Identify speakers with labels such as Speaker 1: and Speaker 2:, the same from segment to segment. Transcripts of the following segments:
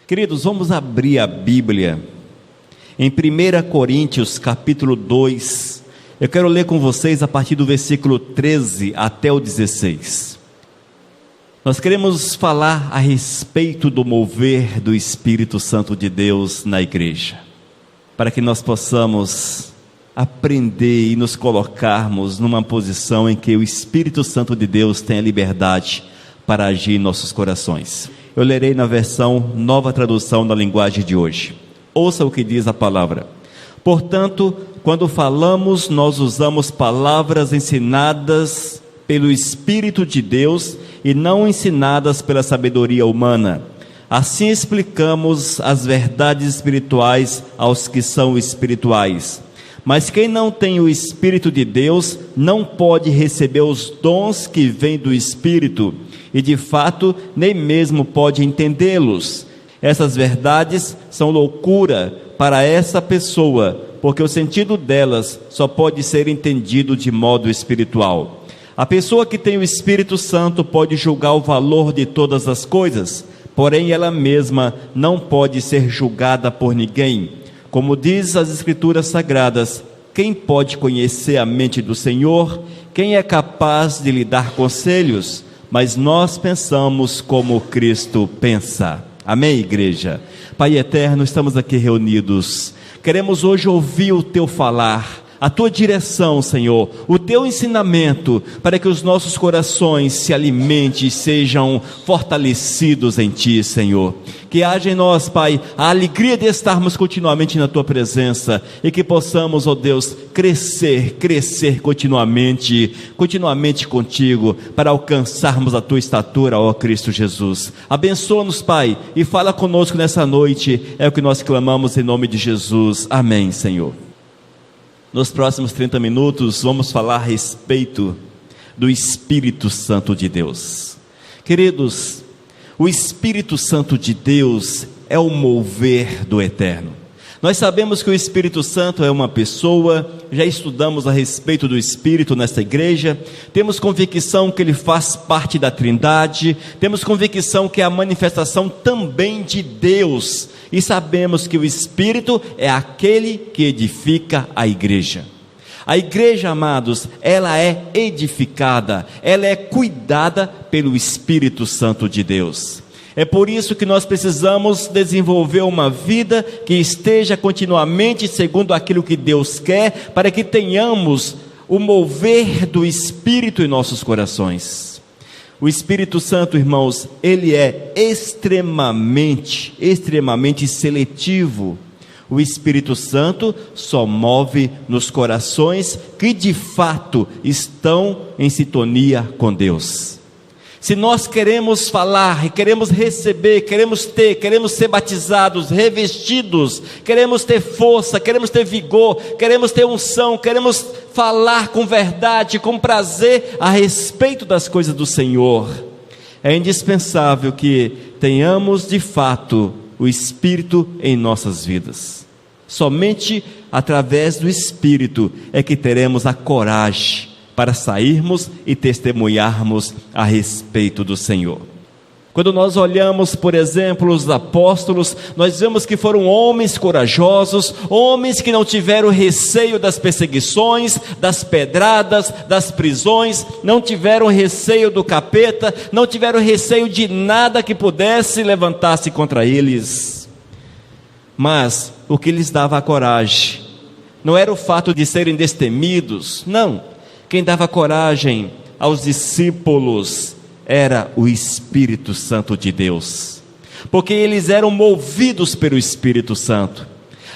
Speaker 1: Queridos, vamos abrir a Bíblia em 1 Coríntios capítulo 2. Eu quero ler com vocês a partir do versículo 13 até o 16. Nós queremos falar a respeito do mover do Espírito Santo de Deus na igreja, para que nós possamos aprender e nos colocarmos numa posição em que o Espírito Santo de Deus tenha liberdade para agir em nossos corações. Eu lerei na versão Nova Tradução da linguagem de hoje. Ouça o que diz a palavra. Portanto, quando falamos, nós usamos palavras ensinadas pelo Espírito de Deus e não ensinadas pela sabedoria humana. Assim explicamos as verdades espirituais aos que são espirituais. Mas quem não tem o Espírito de Deus não pode receber os dons que vêm do Espírito e de fato nem mesmo pode entendê-los. Essas verdades são loucura para essa pessoa, porque o sentido delas só pode ser entendido de modo espiritual. A pessoa que tem o Espírito Santo pode julgar o valor de todas as coisas, porém ela mesma não pode ser julgada por ninguém. Como diz as Escrituras Sagradas, quem pode conhecer a mente do Senhor? Quem é capaz de lhe dar conselhos? Mas nós pensamos como Cristo pensa. Amém, igreja? Pai eterno, estamos aqui reunidos. Queremos hoje ouvir o Teu falar, a Tua direção, Senhor, o Teu ensinamento, para que os nossos corações se alimentem e sejam fortalecidos em Ti, Senhor. Que haja em nós, Pai, a alegria de estarmos continuamente na Tua presença e que possamos, ó Deus, crescer continuamente contigo, para alcançarmos a Tua estatura, ó Cristo Jesus. Abençoa-nos, Pai, e fala conosco nessa noite, é o que nós clamamos em nome de Jesus. Amém, Senhor. Nos próximos 30 minutos vamos falar a respeito do Espírito Santo de Deus. Queridos, o Espírito Santo de Deus é o mover do Eterno. Nós sabemos que o Espírito Santo é uma pessoa, já estudamos a respeito do Espírito nesta igreja, temos convicção que ele faz parte da Trindade, temos convicção que é a manifestação também de Deus, e sabemos que o Espírito é aquele que edifica a igreja. A igreja, amados, ela é edificada, ela é cuidada pelo Espírito Santo de Deus. É por isso que nós precisamos desenvolver uma vida que esteja continuamente segundo aquilo que Deus quer, para que tenhamos o mover do Espírito em nossos corações. O Espírito Santo, irmãos, ele é extremamente seletivo. O Espírito Santo só move nos corações que de fato estão em sintonia com Deus. Se nós queremos falar, queremos receber, queremos ser batizados, revestidos, queremos ter força, queremos ter vigor, queremos ter unção, queremos falar com verdade, com prazer a respeito das coisas do Senhor, é indispensável que tenhamos de fato o Espírito em nossas vidas. Somente através do Espírito é que teremos a coragem para sairmos e testemunharmos a respeito do Senhor. Quando nós olhamos, por exemplo, os apóstolos, nós vemos que foram homens corajosos, homens que não tiveram receio das perseguições, das pedradas, das prisões, não tiveram receio do capeta, não tiveram receio de nada que pudesse levantar-se contra eles. Mas o que lhes dava a coragem não era o fato de serem destemidos, não. Quem dava coragem aos discípulos era o Espírito Santo de Deus, porque eles eram movidos pelo Espírito Santo.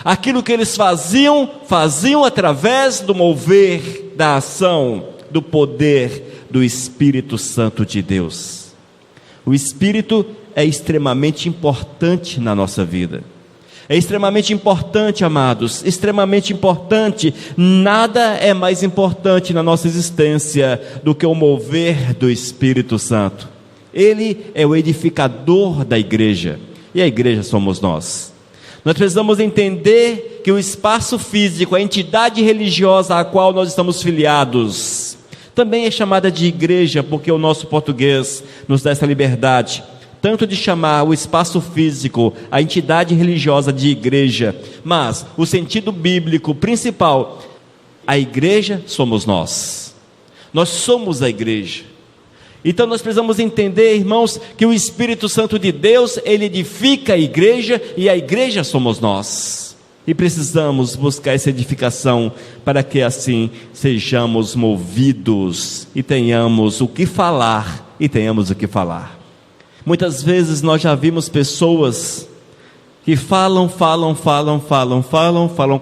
Speaker 1: Aquilo que eles faziam através do mover, da ação, do poder do Espírito Santo de Deus. O Espírito é extremamente importante na nossa vida. É extremamente importante, amados, extremamente importante. Nada é mais importante na nossa existência do que o mover do Espírito Santo. Ele é o edificador da igreja, e a igreja somos nós. Nós precisamos entender que o espaço físico, a entidade religiosa a qual nós estamos filiados, também é chamada de igreja, porque o nosso português nos dá essa liberdade. tanto de chamar o espaço físico, a entidade religiosa de igreja, mas o sentido bíblico principal, a igreja somos nós. Nós somos a igreja. Então nós precisamos entender, irmãos, que o Espírito Santo de Deus, ele edifica a igreja e a igreja somos nós. E precisamos buscar essa edificação para que assim sejamos movidos e tenhamos o que falar, Muitas vezes nós já vimos pessoas que falam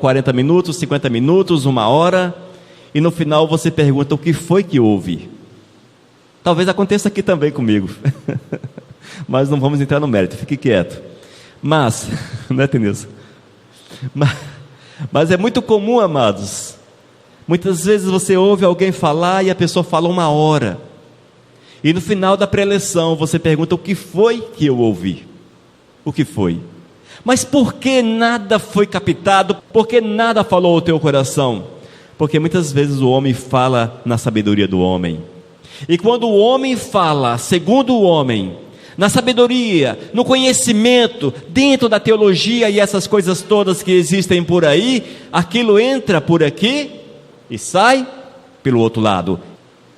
Speaker 1: 40 minutos, 50 minutos, 1 hora, e no final você pergunta o que foi que houve. Talvez aconteça aqui também comigo, mas não vamos entrar no mérito, fique quieto. Mas, não é, Tenilson? Mas é muito comum, amados, muitas vezes você ouve alguém falar e a pessoa fala 1 hora, e no final da preleção você pergunta o que foi que eu ouvi, o que foi? Mas por que nada foi captado? Por que nada falou ao teu coração? Porque muitas vezes o homem fala na sabedoria do homem, e quando o homem fala segundo o homem, na sabedoria, no conhecimento, dentro da teologia e essas coisas todas que existem por aí, aquilo entra por aqui e sai pelo outro lado,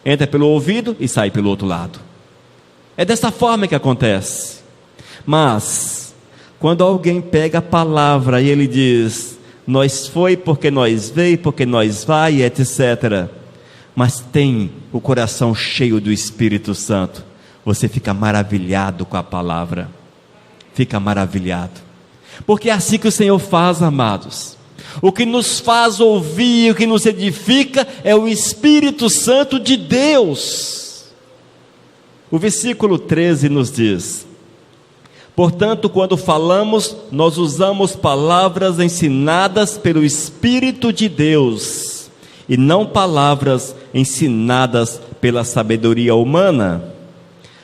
Speaker 1: entra pelo ouvido e sai pelo outro lado. É dessa forma que acontece. Mas quando alguém pega a palavra e ele diz, nós foi porque nós veio, porque nós vai, etc., mas tem o coração cheio do Espírito Santo, você fica maravilhado com a palavra, fica maravilhado, porque é assim que o Senhor faz, amados. O que nos faz ouvir, o que nos edifica é o Espírito Santo de Deus. O versículo 13 nos diz, portanto, quando falamos, nós usamos palavras ensinadas pelo Espírito de Deus, e não palavras ensinadas pela sabedoria humana.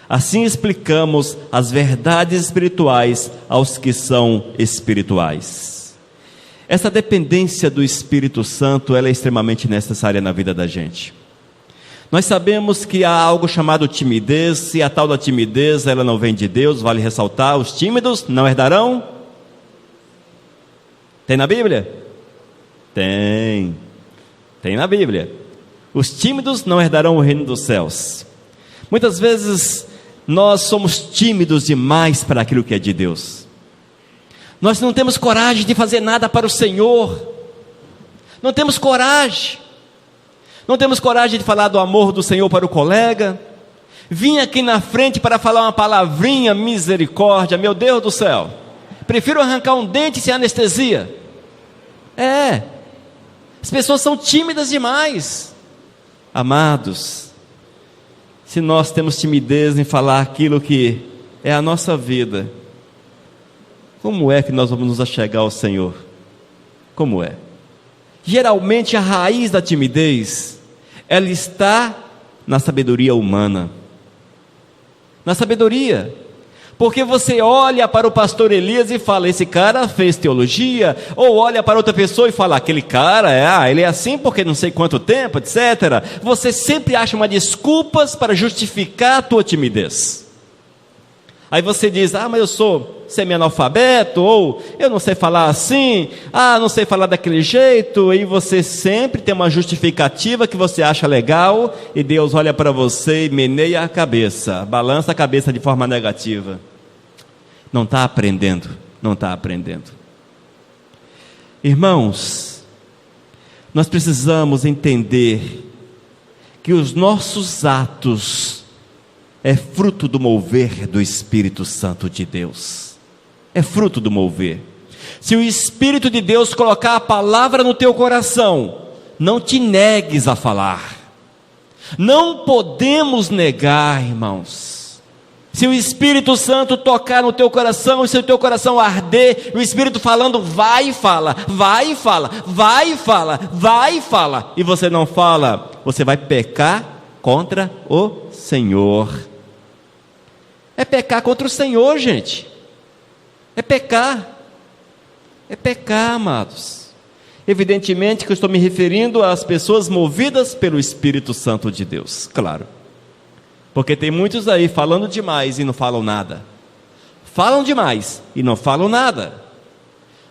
Speaker 1: Assim explicamos as verdades espirituais aos que são espirituais. Essa dependência do Espírito Santo, ela é extremamente necessária na vida da gente. Nós sabemos que há algo chamado timidez, e a tal da timidez, ela não vem de Deus, vale ressaltar, os tímidos não herdarão? Tem na Bíblia? Tem na Bíblia. Os tímidos não herdarão o reino dos céus. Muitas vezes nós somos tímidos demais para aquilo que é de Deus. Nós não temos coragem de fazer nada para o Senhor. Não temos coragem. Não temos coragem de falar do amor do Senhor para o colega. Vim aqui na frente para falar uma palavrinha, misericórdia, meu Deus do céu. Prefiro arrancar um dente sem anestesia. As pessoas são tímidas demais. Amados, se nós temos timidez em falar aquilo que é a nossa vida, como é que nós vamos nos achegar ao Senhor? Como é? Geralmente a raiz da timidez, ela está na sabedoria humana. Na sabedoria. Porque você olha para o pastor Elias e fala, esse cara fez teologia, ou olha para outra pessoa e fala, aquele cara, ele é assim porque não sei quanto tempo, etc. Você sempre acha uma desculpas para justificar a tua timidez. Aí você diz, mas eu sou semi-analfabeto, ou eu não sei falar assim, não sei falar daquele jeito, e você sempre tem uma justificativa que você acha legal, e Deus olha para você e meneia a cabeça, balança a cabeça de forma negativa. Não está aprendendo. Irmãos, nós precisamos entender que os nossos atos é fruto do mover do Espírito Santo de Deus. É fruto do mover. Se o Espírito de Deus colocar a palavra no teu coração, não te negues a falar. Não podemos negar, irmãos. Se o Espírito Santo tocar no teu coração, e se o teu coração arder, o Espírito falando, vai e fala, vai e fala, vai e fala, vai e fala, e você não fala, você vai pecar contra o Senhor. É pecar contra o Senhor, gente. É pecar, amados. Evidentemente que eu estou me referindo às pessoas movidas pelo Espírito Santo de Deus, claro. Porque tem muitos aí falando demais e não falam nada. falam demais e não falam nada.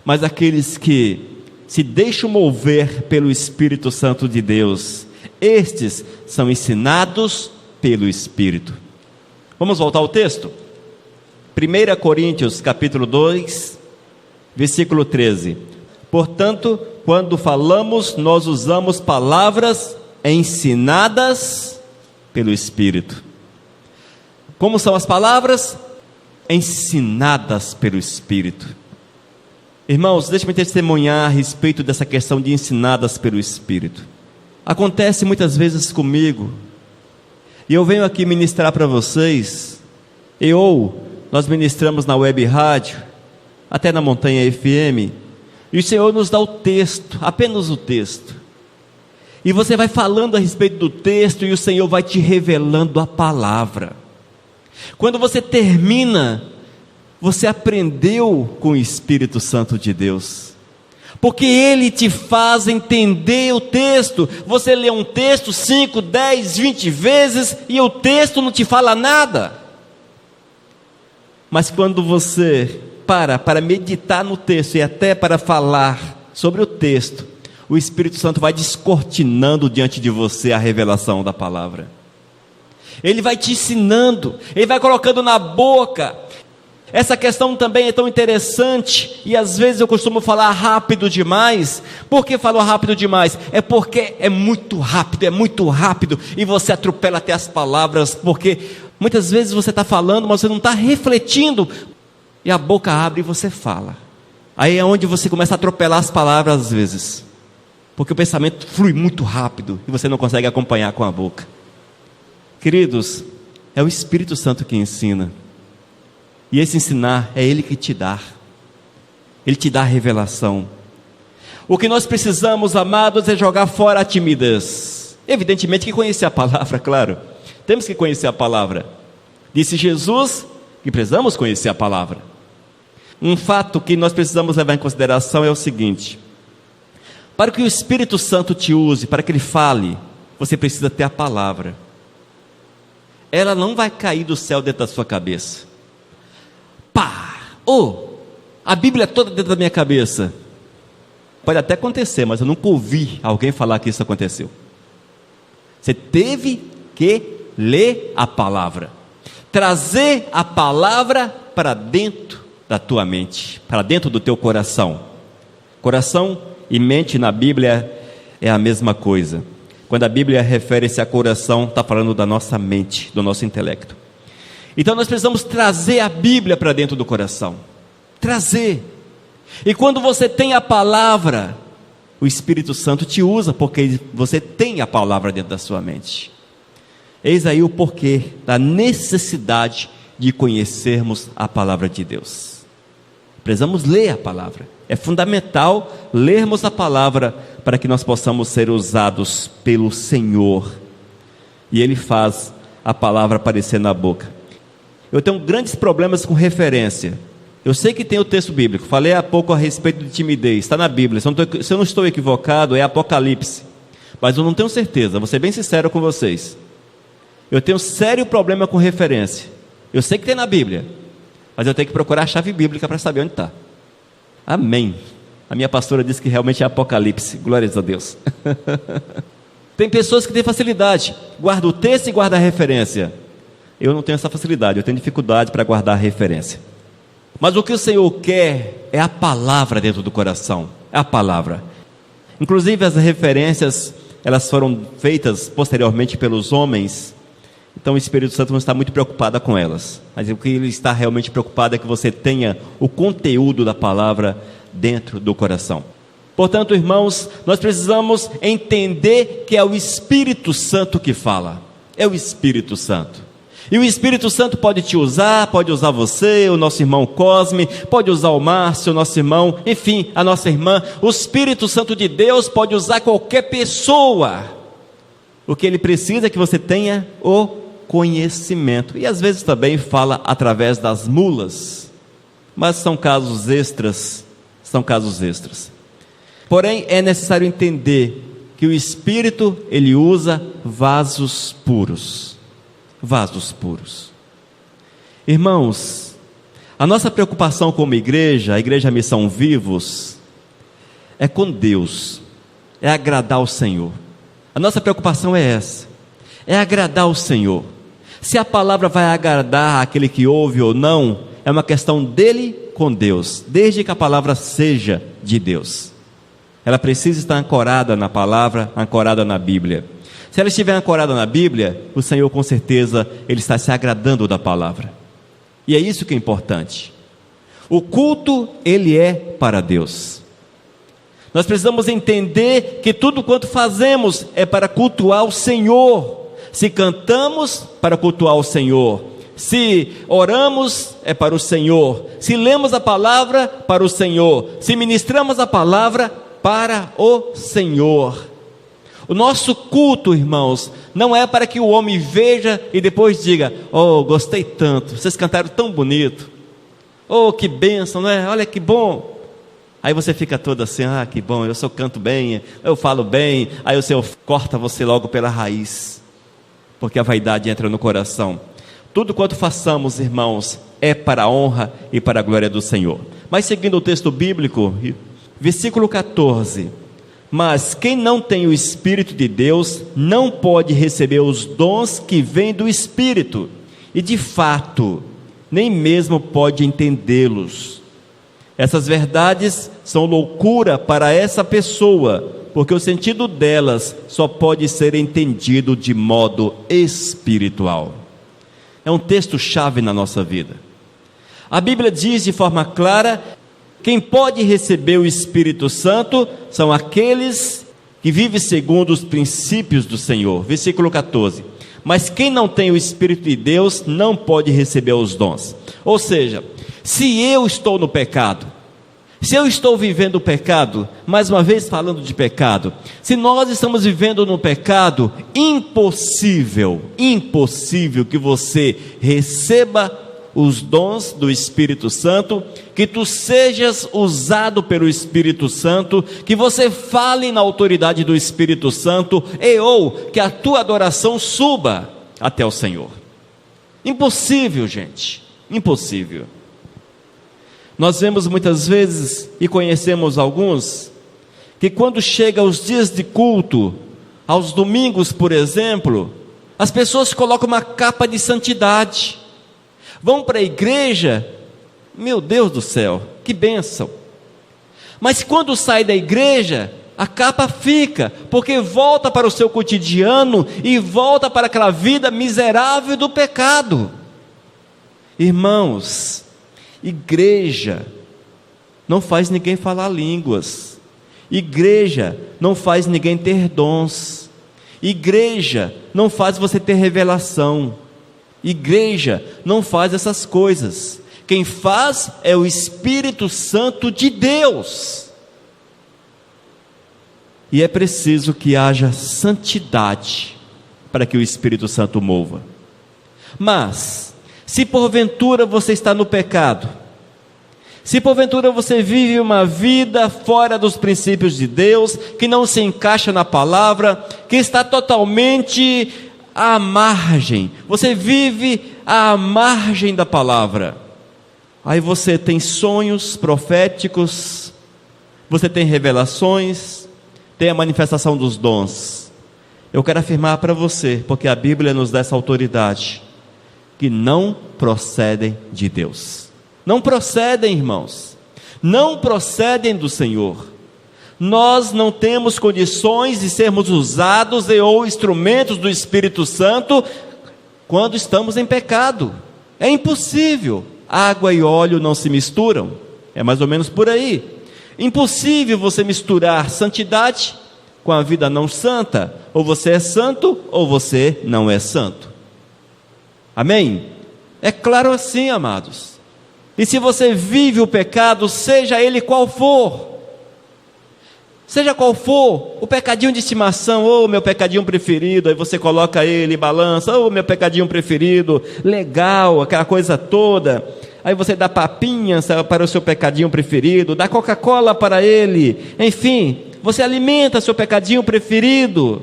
Speaker 1: Mas aqueles que se deixam mover pelo Espírito Santo de Deus, estes são ensinados pelo Espírito. Vamos voltar ao texto? 1 Coríntios capítulo 2, versículo 13. Portanto, quando falamos, nós usamos palavras ensinadas pelo Espírito. Como são as palavras? Ensinadas pelo Espírito. Irmãos, deixe-me testemunhar a respeito dessa questão de ensinadas pelo Espírito. Acontece muitas vezes comigo, e eu venho aqui ministrar para vocês, nós ministramos na web rádio, até na Montanha FM, e o Senhor nos dá o texto, apenas o texto, e você vai falando a respeito do texto, e o Senhor vai te revelando a palavra. Quando você termina, você aprendeu com o Espírito Santo de Deus, porque Ele te faz entender o texto. Você lê um texto 5, 10, 20 vezes, e o texto não te fala nada. Mas quando você para meditar no texto, e até para falar sobre o texto, o Espírito Santo vai descortinando diante de você a revelação da palavra. Ele vai te ensinando, Ele vai colocando na boca. Essa questão também é tão interessante, e às vezes eu costumo falar rápido demais. Por que falo rápido demais? É porque é muito rápido, e você atropela até as palavras, porque muitas vezes você está falando, mas você não está refletindo, e a boca abre e você fala. Aí é onde você começa a atropelar as palavras às vezes, porque o pensamento flui muito rápido, e você não consegue acompanhar com a boca. Queridos, é o Espírito Santo que ensina, e esse ensinar é Ele que te dá. Ele te dá a revelação. O que nós precisamos, amados, é jogar fora a timidez. Evidentemente que conhecer a palavra, claro, temos que conhecer a palavra. Disse Jesus que precisamos conhecer a palavra. Um fato que nós precisamos levar em consideração é o seguinte: para que o Espírito Santo te use, para que Ele fale, você precisa ter a palavra. Ela não vai cair do céu dentro da sua cabeça. A Bíblia é toda dentro da minha cabeça. Pode até acontecer, mas eu nunca ouvi alguém falar que isso aconteceu. Você teve que ler a palavra, trazer a palavra para dentro da tua mente, para dentro do teu coração. Coração e mente na Bíblia é a mesma coisa. Quando a Bíblia refere-se a coração, está falando da nossa mente, do nosso intelecto. Então nós precisamos trazer a Bíblia para dentro do coração. Trazer. E quando você tem a palavra, o Espírito Santo te usa, porque você tem a palavra dentro da sua mente. Eis aí o porquê da necessidade de conhecermos a palavra de Deus. Precisamos ler a palavra. É fundamental lermos a palavra para que nós possamos ser usados pelo Senhor. E Ele faz a palavra aparecer na boca. Eu tenho grandes problemas com referência. Eu sei que tem o texto bíblico. Falei há pouco a respeito de timidez. Está na Bíblia. Se eu não estou equivocado, é Apocalipse. Mas eu não tenho certeza. Vou ser bem sincero com vocês. Eu tenho sério problema com referência. Eu sei que tem na Bíblia, mas eu tenho que procurar a chave bíblica para saber onde está. Amém. A minha pastora disse que realmente é Apocalipse. Glórias a Deus. Tem pessoas que têm facilidade. Guarda o texto e guarda a referência. Eu não tenho essa facilidade, eu tenho dificuldade para guardar a referência. Mas o que o Senhor quer é a palavra dentro do coração. É a palavra. Inclusive as referências, elas foram feitas posteriormente pelos homens. Então o Espírito Santo não está muito preocupado com elas. Mas o que Ele está realmente preocupado é que você tenha o conteúdo da palavra dentro do coração. Portanto, irmãos, nós precisamos entender que é o Espírito Santo que fala. É o Espírito Santo. E o Espírito Santo pode te usar, pode usar você, o nosso irmão Cosme, pode usar o Márcio, o nosso irmão, enfim, a nossa irmã. O Espírito Santo de Deus pode usar qualquer pessoa. O que Ele precisa é que você tenha o conhecimento. E às vezes também fala através das mulas. Mas são casos extras. Porém, é necessário entender que o Espírito, Ele usa vasos puros. Vasos puros. Irmãos, A nossa preocupação como igreja, a Igreja Missão Vivos, é com Deus, é agradar o Senhor. A nossa preocupação é essa, é agradar o Senhor. Se a palavra vai agradar aquele que ouve ou não, é uma questão dele com Deus, desde que a palavra seja de Deus. Ela precisa estar ancorada na palavra, ancorada na Bíblia. Se ela estiver ancorada na Bíblia, o Senhor com certeza, Ele está se agradando da palavra. E é isso que é importante. O culto, ele é para Deus. Nós precisamos entender que tudo quanto fazemos é para cultuar o Senhor. Se cantamos, para cultuar o Senhor. Se oramos, é para o Senhor. Se lemos a palavra, para o Senhor. Se ministramos a palavra, para o Senhor. O nosso culto, irmãos, não é para que o homem veja e depois diga: oh, gostei tanto, vocês cantaram tão bonito, oh, que bênção, não é? Olha que bom. Aí você fica todo assim: ah, que bom, eu só canto bem, eu falo bem. Aí o Senhor corta você logo pela raiz, porque a vaidade entra no coração. Tudo quanto façamos, irmãos, é para a honra e para a glória do Senhor. Mas seguindo o texto bíblico, versículo 14: mas quem não tem o Espírito de Deus não pode receber os dons que vêm do Espírito, e de fato nem mesmo pode entendê-los. Essas verdades são loucura para essa pessoa, porque o sentido delas só pode ser entendido de modo espiritual. É um texto-chave na nossa vida. A Bíblia diz de forma clara: quem pode receber o Espírito Santo são aqueles que vivem segundo os princípios do Senhor. Versículo 14: mas quem não tem o Espírito de Deus não pode receber os dons. Ou seja, se eu estou no pecado, se eu estou vivendo o pecado, mais uma vez falando de pecado, se nós estamos vivendo no pecado, impossível que você receba os dons do Espírito Santo, que tu sejas usado pelo Espírito Santo, que você fale na autoridade do Espírito Santo, ou que a tua adoração suba até o Senhor. Impossível, gente, impossível. Nós vemos muitas vezes, e conhecemos alguns, que quando chega os dias de culto, aos domingos, por exemplo, as pessoas colocam uma capa de santidade, vão para a igreja, meu Deus do céu, que bênção, mas quando sai da igreja, a capa fica, porque volta para o seu cotidiano, e volta para aquela vida miserável do pecado. Irmãos, igreja não faz ninguém falar línguas, igreja não faz ninguém ter dons, igreja não faz você ter revelação, igreja não faz essas coisas. Quem faz é o Espírito Santo de Deus, e é preciso que haja santidade para que o Espírito Santo mova. Mas se porventura você está no pecado, se porventura você vive uma vida fora dos princípios de Deus, que não se encaixa na palavra, que está totalmente à margem, você vive à margem da palavra, aí você tem sonhos proféticos, você tem revelações, tem a manifestação dos dons. Eu quero afirmar para você, porque a Bíblia nos dá essa autoridade, que não procedem de Deus. Não procedem, irmãos, não procedem do Senhor. Nós não temos condições de sermos usados ou instrumentos do Espírito Santo quando estamos em pecado. É impossível. Água e óleo não se misturam, é mais ou menos por aí. Impossível você misturar santidade com a vida não santa. Ou você é santo ou você não é santo. Amém? É claro assim, amados. E se você vive o pecado, seja ele qual for, o pecadinho de estimação, meu pecadinho preferido, aí você coloca ele, balança, meu pecadinho preferido, legal, aquela coisa toda, aí você dá papinhas para o seu pecadinho preferido, dá Coca-Cola para ele, enfim, você alimenta seu pecadinho preferido.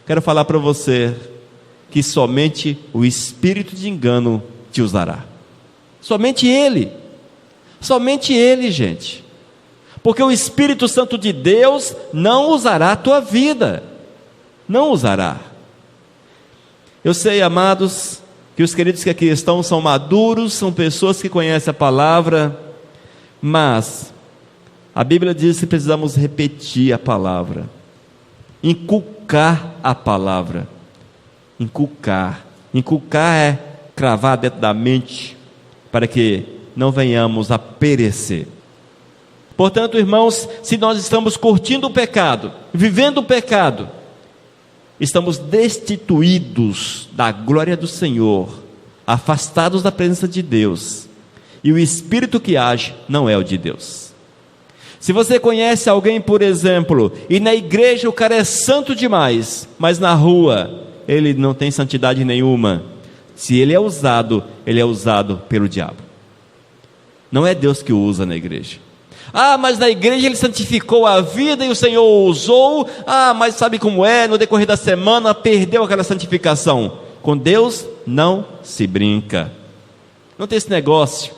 Speaker 1: Quero falar para você que somente o espírito de engano te usará. Somente Ele. Somente Ele, gente. Porque o Espírito Santo de Deus não usará a tua vida. Não usará. Eu sei, amados, que os queridos que aqui estão são maduros, são pessoas que conhecem a palavra, mas a Bíblia diz que precisamos repetir a palavra, inculcar a palavra. Inculcar é cravar dentro da mente, para que não venhamos a perecer. Portanto, irmãos, se nós estamos curtindo o pecado, vivendo o pecado, estamos destituídos da glória do Senhor, afastados da presença de Deus, e o Espírito que age não é o de Deus. Se você conhece alguém, por exemplo, e na igreja o cara é santo demais, mas na rua ele não tem santidade nenhuma, se ele é usado pelo diabo. Não é Deus que o usa na igreja. Ah, mas na igreja ele santificou a vida e o Senhor o usou. Ah, mas sabe como é? No decorrer da semana perdeu aquela santificação. Com Deus não se brinca. Não tem esse negócio.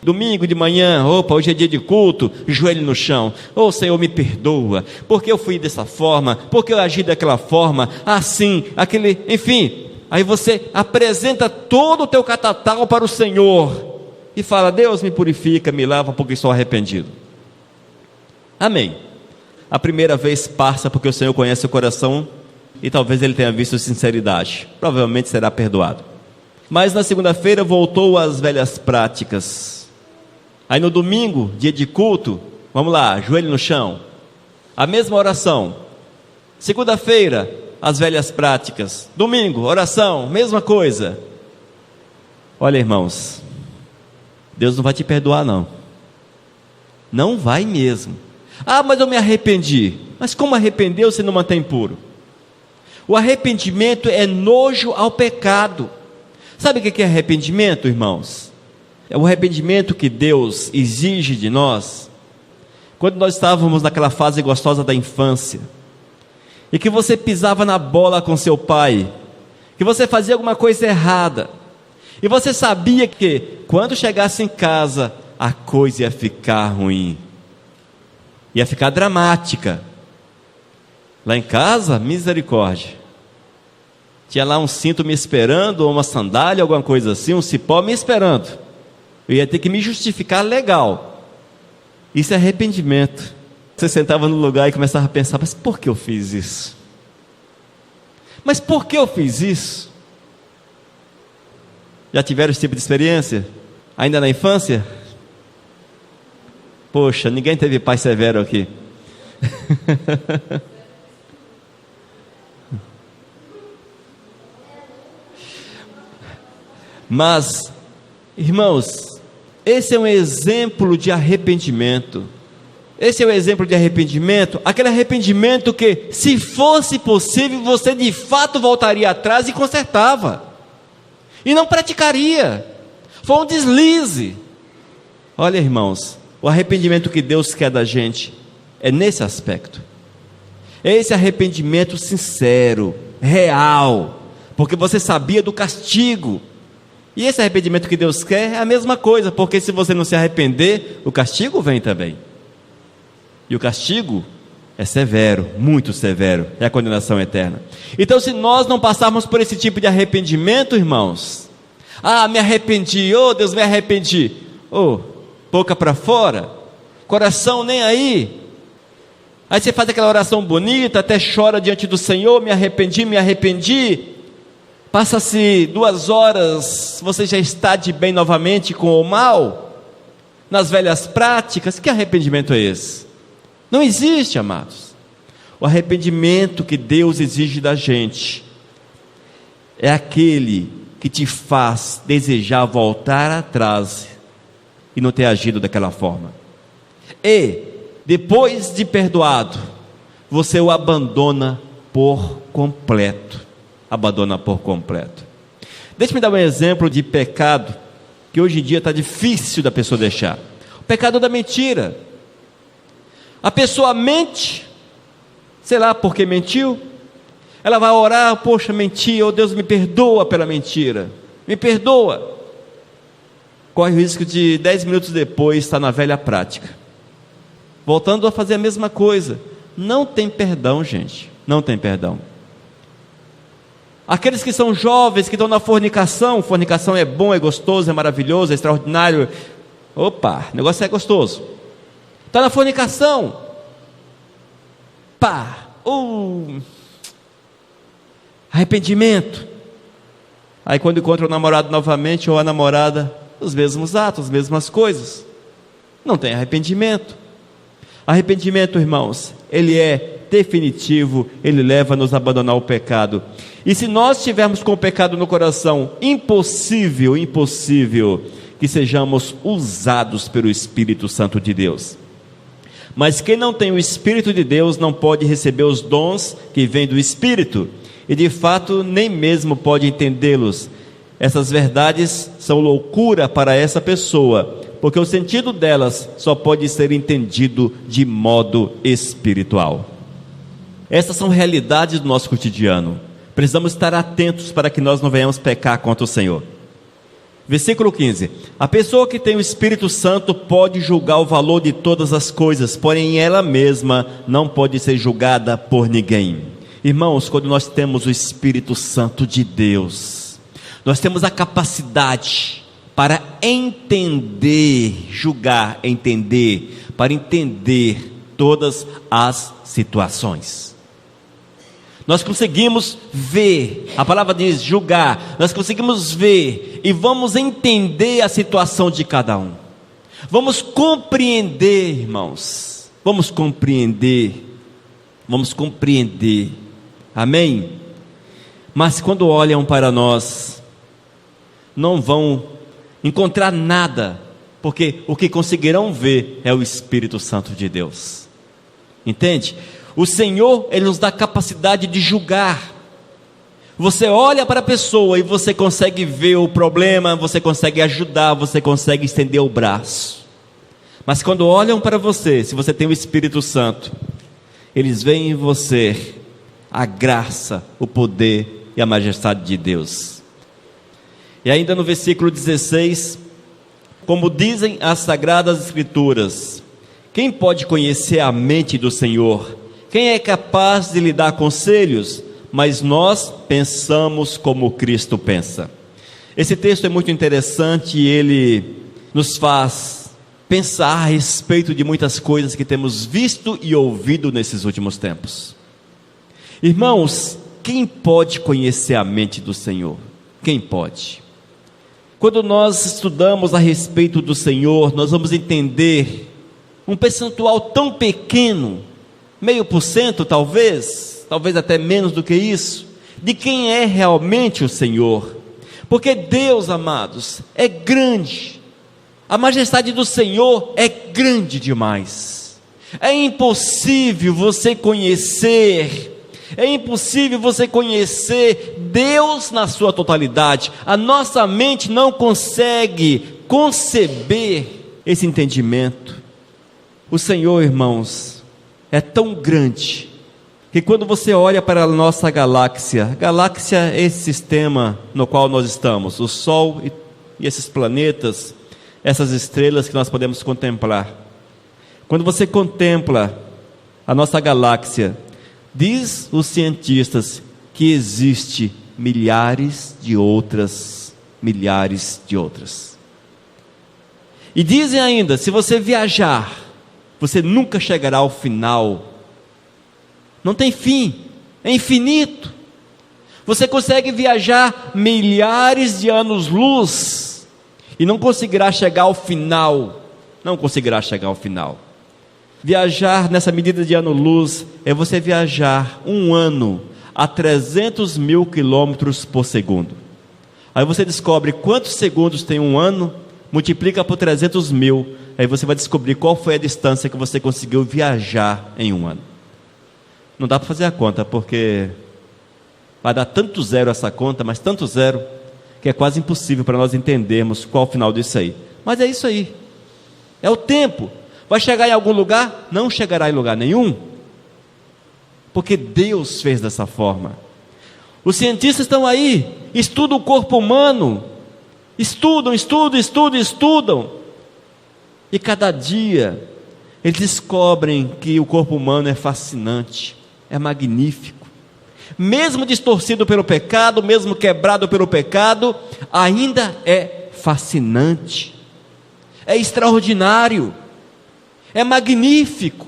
Speaker 1: Domingo de manhã, opa, hoje é dia de culto, joelho no chão. Oh, Senhor, me perdoa, porque eu fui dessa forma, porque eu agi daquela forma, assim, aquele, enfim. Aí você apresenta todo o teu catatal para o Senhor e fala: Deus, me purifica, me lava, porque estou arrependido. Amém. A primeira vez passa porque o Senhor conhece o coração e talvez ele tenha visto sinceridade. Provavelmente será perdoado. Mas na segunda-feira voltou às velhas práticas. Aí no domingo, dia de culto, vamos lá, joelho no chão, a mesma oração. Segunda-feira, as velhas práticas. Domingo, oração, mesma coisa. Olha, irmãos, Deus não vai te perdoar, não. Não vai mesmo. Ah, mas eu me arrependi. Mas como arrependeu se não mantém puro? O arrependimento é nojo ao pecado. Sabe o que é arrependimento, irmãos? É o arrependimento que Deus exige de nós quando nós estávamos naquela fase gostosa da infância, e que você pisava na bola com seu pai, que você fazia alguma coisa errada, e você sabia que quando chegasse em casa a coisa ia ficar ruim, ia ficar dramática. Lá em casa, misericórdia, tinha lá um cinto me esperando, ou uma sandália, alguma coisa assim, um cipó me esperando. Eu ia ter que me justificar legal. Isso é arrependimento. Você sentava no lugar e começava a pensar: mas por que eu fiz isso? Mas por que eu fiz isso? Já tiveram esse tipo de experiência? Ainda na infância? Poxa, ninguém teve pai severo aqui. Mas, irmãos, esse é um exemplo de arrependimento. Esse é o exemplo de arrependimento, aquele arrependimento que, se fosse possível, você de fato voltaria atrás e consertava, e não praticaria. Foi um deslize. Olha, irmãos, o arrependimento que Deus quer da gente é nesse aspecto. É esse arrependimento sincero, real, porque você sabia do castigo. E esse arrependimento que Deus quer é a mesma coisa, porque se você não se arrepender, o castigo vem também. E o castigo é severo, muito severo, é a condenação eterna. Então, se nós não passarmos por esse tipo de arrependimento, irmãos, me arrependi, Deus, me arrependi, boca para fora, coração nem aí. Aí você faz aquela oração bonita, até chora diante do Senhor: me arrependi. Passa-se 2 horas, você já está de bem novamente com o mal, nas velhas práticas. Que arrependimento é esse? Não existe, amados. O arrependimento que Deus exige da gente é aquele que te faz desejar voltar atrás e não ter agido daquela forma. E, depois de perdoado, você o abandona por completo. Abandona por completo. Deixa-me dar um exemplo de pecado que hoje em dia está difícil da pessoa deixar. O pecado da mentira. A pessoa mente, sei lá porque mentiu, ela vai orar: poxa, menti, Deus, me perdoa pela mentira, me perdoa. corre o risco de 10 minutos depois estar na velha prática, voltando a fazer a mesma coisa. Não tem perdão, gente, não tem perdão. Aqueles que são jovens, que estão na fornicação é bom, é gostoso, é maravilhoso, é extraordinário. Opa, o negócio é gostoso. Está na fornicação, arrependimento. Aí quando encontra o namorado novamente, ou a namorada, os mesmos atos, as mesmas coisas. Não tem arrependimento. Arrependimento, irmãos, ele é definitivo, ele leva-nos a abandonar o pecado. E se nós estivermos com o pecado no coração, impossível que sejamos usados pelo Espírito Santo de Deus. Mas quem não tem o Espírito de Deus não pode receber os dons que vêm do Espírito, e de fato nem mesmo pode entendê-los. Essas verdades são loucura para essa pessoa, porque o sentido delas só pode ser entendido de modo espiritual. Essas são realidades do nosso cotidiano. Precisamos estar atentos para que nós não venhamos pecar contra o Senhor. Versículo 15: a pessoa que tem o Espírito Santo pode julgar o valor de todas as coisas, porém ela mesma não pode ser julgada por ninguém. Irmãos, quando nós temos o Espírito Santo de Deus, nós temos a capacidade para entender, para entender todas as situações. Nós conseguimos ver, a palavra diz julgar, nós conseguimos ver e vamos entender a situação de cada um. Vamos compreender, irmãos, vamos compreender, amém? Mas quando olham para nós, não vão encontrar nada, porque o que conseguirão ver é o Espírito Santo de Deus, entende? O Senhor, Ele nos dá capacidade de julgar. Você olha para a pessoa e você consegue ver o problema, você consegue ajudar, você consegue estender o braço. Mas quando olham para você, se você tem o Espírito Santo, eles veem em você a graça, o poder e a majestade de Deus. E ainda no versículo 16, como dizem as Sagradas Escrituras, quem pode conhecer a mente do Senhor? Quem é capaz de lhe dar conselhos? Mas nós pensamos como Cristo pensa. Esse texto é muito interessante e ele nos faz pensar a respeito de muitas coisas que temos visto e ouvido nesses últimos tempos. Irmãos, quem pode conhecer a mente do Senhor? Quem pode? Quando nós estudamos a respeito do Senhor, nós vamos entender um percentual tão pequeno, 0,5%, talvez até menos do que isso, de quem é realmente o Senhor. Porque Deus, amados, é grande. A majestade do Senhor é grande demais. É impossível você conhecer Deus na sua totalidade. A nossa mente não consegue conceber esse entendimento. O Senhor, irmãos, é tão grande, que quando você olha para a nossa galáxia é esse sistema no qual nós estamos, o Sol e esses planetas, essas estrelas que nós podemos contemplar. Quando você contempla a nossa galáxia, diz os cientistas que existe milhares de outras. E dizem ainda, se você viajar, você nunca chegará ao final. Não tem fim, é infinito. Você consegue viajar milhares de anos-luz e não conseguirá chegar ao final. Viajar nessa medida de ano-luz é você viajar um ano a 300 mil quilômetros por segundo. Aí você descobre quantos segundos tem um ano, multiplica por 300 mil, aí você vai descobrir qual foi a distância que você conseguiu viajar em um ano. Não dá para fazer a conta, porque vai dar tanto zero essa conta, mas tanto zero, que é quase impossível para nós entendermos qual é o final disso aí. Mas é isso aí, é o tempo. Vai chegar em algum lugar? Não chegará em lugar nenhum, porque Deus fez dessa forma. Os cientistas estão aí, estudam o corpo humano, Estudam. E cada dia eles descobrem que o corpo humano é fascinante, é magnífico. Mesmo distorcido pelo pecado, mesmo quebrado pelo pecado, ainda é fascinante, é extraordinário, é magnífico.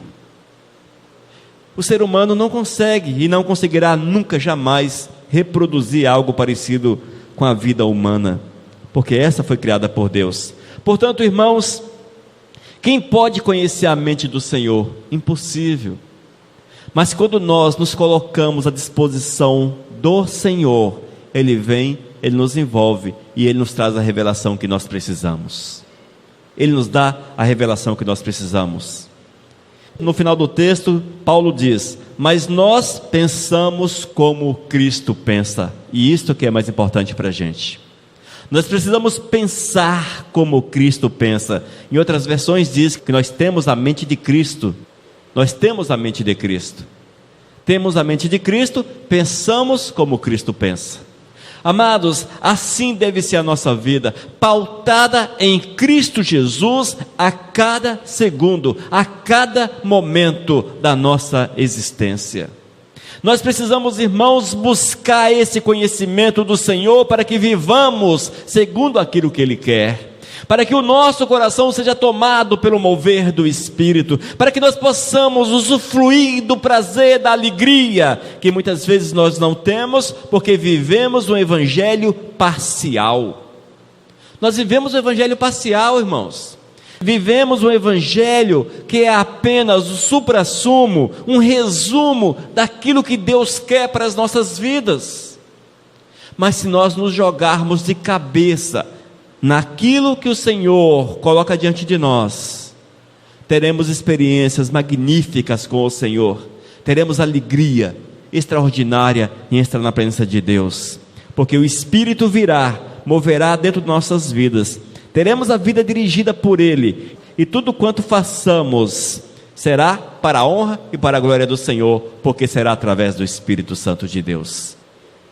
Speaker 1: O ser humano não consegue e não conseguirá nunca, jamais reproduzir algo parecido com a vida humana, porque essa foi criada por Deus. Portanto, irmãos, quem pode conhecer a mente do Senhor? Impossível. Mas quando nós nos colocamos à disposição do Senhor, Ele vem, Ele nos envolve e Ele nos traz a revelação que nós precisamos. Ele nos dá a revelação que nós precisamos. No final do texto, Paulo diz: mas nós pensamos como Cristo pensa. E isto que é mais importante para a gente. Nós precisamos pensar como Cristo pensa. Em outras versões diz que nós temos a mente de Cristo. Nós temos a mente de Cristo. Temos a mente de Cristo, pensamos como Cristo pensa. Amados, assim deve ser a nossa vida, pautada em Cristo Jesus a cada segundo, a cada momento da nossa existência. Nós precisamos, irmãos, buscar esse conhecimento do Senhor para que vivamos segundo aquilo que Ele quer, para que o nosso coração seja tomado pelo mover do Espírito, para que nós possamos usufruir do prazer, da alegria, que muitas vezes nós não temos, porque vivemos um evangelho parcial. Nós vivemos um evangelho parcial, irmãos. Vivemos um evangelho que é apenas o suprassumo, um resumo daquilo que Deus quer para as nossas vidas. Mas se nós nos jogarmos de cabeça naquilo que o Senhor coloca diante de nós, teremos experiências magníficas com o Senhor, teremos alegria extraordinária em estar na presença de Deus, porque o Espírito virá, moverá dentro de nossas vidas, teremos a vida dirigida por Ele, e tudo quanto façamos será para a honra e para a glória do Senhor, porque será através do Espírito Santo de Deus.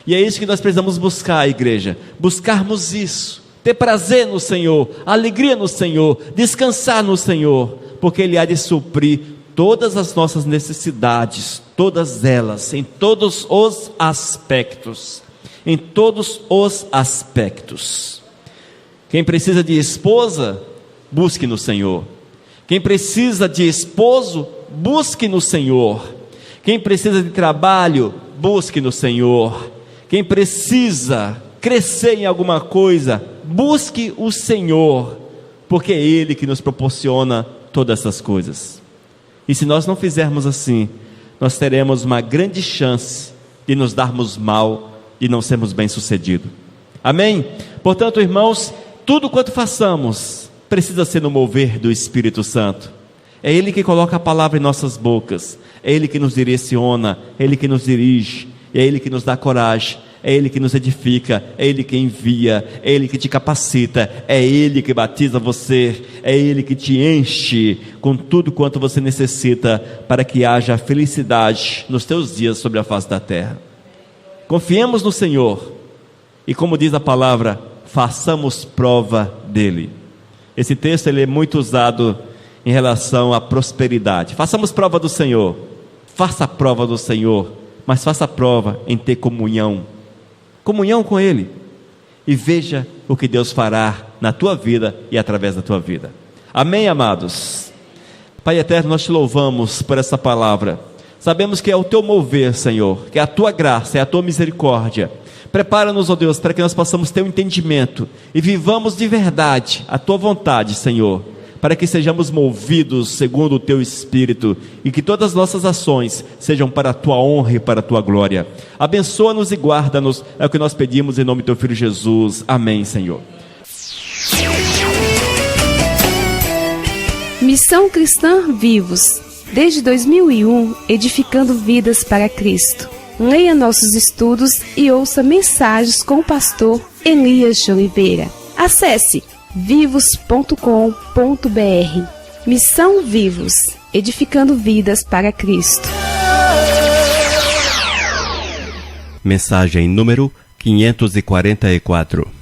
Speaker 1: E é isso que nós precisamos buscar, igreja, buscarmos isso, ter prazer no Senhor, alegria no Senhor, descansar no Senhor, porque Ele há de suprir todas as nossas necessidades, todas elas, em todos os aspectos, em todos os aspectos. Quem precisa de esposa, busque no Senhor. Quem precisa de esposo, busque no Senhor. Quem precisa de trabalho, busque no Senhor. Quem precisa crescer em alguma coisa, busque o Senhor, porque é Ele que nos proporciona todas essas coisas. E se nós não fizermos assim, nós teremos uma grande chance de nos darmos mal e não sermos bem-sucedidos. Amém? Portanto, irmãos, tudo quanto façamos precisa ser no mover do Espírito Santo. É Ele que coloca a palavra em nossas bocas, é Ele que nos direciona, é Ele que nos dirige, é Ele que nos dá coragem, é Ele que nos edifica, é Ele que envia, é Ele que te capacita, é Ele que batiza você, é Ele que te enche com tudo quanto você necessita para que haja felicidade nos teus dias sobre a face da terra. Confiemos no Senhor e, como diz a palavra, façamos prova dEle. Esse texto ele é muito usado em relação à prosperidade. Façamos prova do Senhor, faça a prova do Senhor, mas faça a prova em ter comunhão com Ele, e veja o que Deus fará na tua vida e através da tua vida. Amém, amados? Pai eterno, nós te louvamos por essa palavra. Sabemos que é o teu mover, Senhor, que é a tua graça, é a tua misericórdia. Prepara-nos, ó Deus, para que nós possamos ter um entendimento e vivamos de verdade a tua vontade, Senhor, para que sejamos movidos segundo o teu Espírito e que todas as nossas ações sejam para a tua honra e para a tua glória. Abençoa-nos e guarda-nos, é o que nós pedimos em nome do teu Filho Jesus. Amém, Senhor.
Speaker 2: Missão Cristã Vivos, desde 2001, edificando vidas para Cristo. Leia nossos estudos e ouça mensagens com o pastor Elias de Oliveira. Acesse vivos.com.br. Missão Vivos, edificando vidas para Cristo.
Speaker 1: Mensagem número 544.